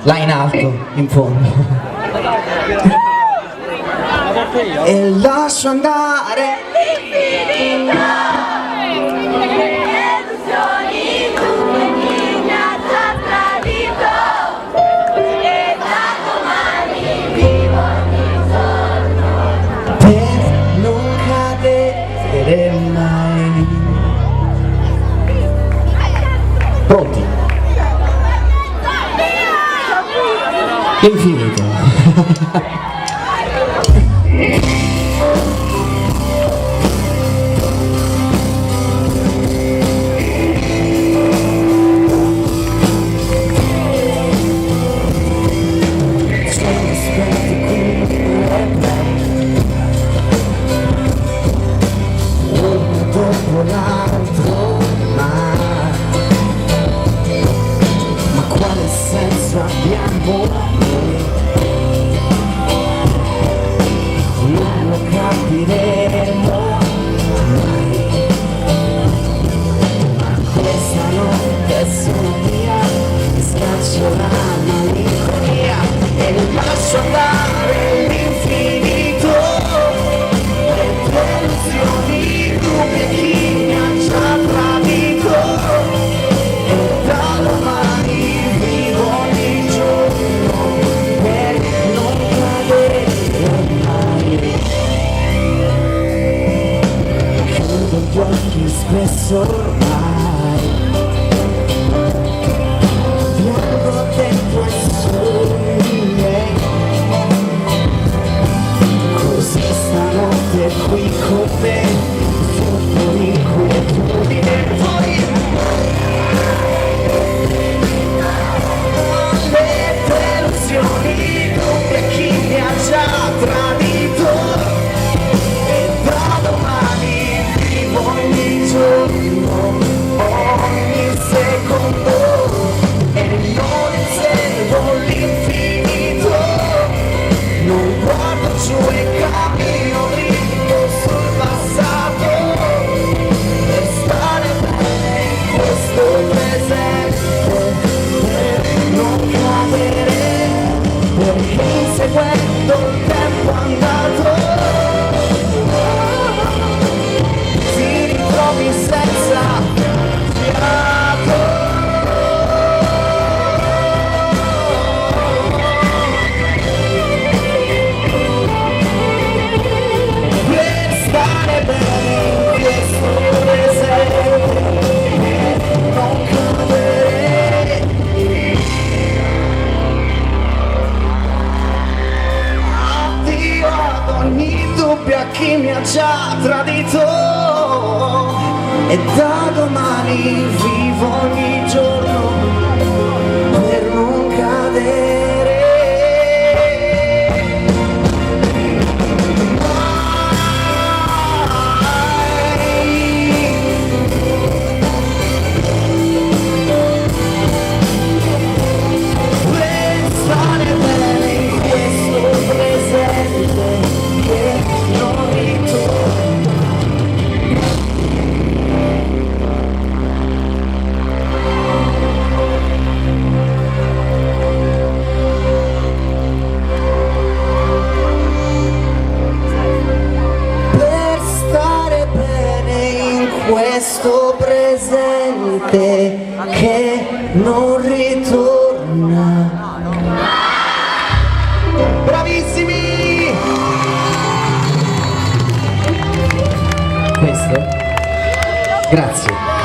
là in alto, in fondo. E lascio andare mai. Pronti? Infinito. Ma quale senso abbiamo noi? Non lo capiremo mai. Ma questa notte sono mia, mi scaccio la malinconia e lascio andare l'infinito. Le delusioni, dubbi e chi mi ha già tradito. E da domani vivo ogni giorno per non cadere mai. Chiudo gli occhi spesso ormai, piango dentro i sogni miei. Così stanotte qui con me, sotto l'inquietudine poi le delusioni, dubbi e chi mi ha già tradito. E da domani vivo ogni giorno, ogni secondo, e non osservo l'infinito. Non guardo giù e cammino dritto sul passato per stare bene in questo presente, per non cadere, perché inseguendo il tempo andato ti ritrovi senza fiato. Per stare bene in questo presente, non cadere. Addio ad ogni dubbio, a chi mi ha già tradito. E da domani vivo ogni giorno per non cadere. Per stare bene in questo presente che non ritorna. Per stare bene in questo presente che non ritorna. Bravissimi! Questo? Grazie.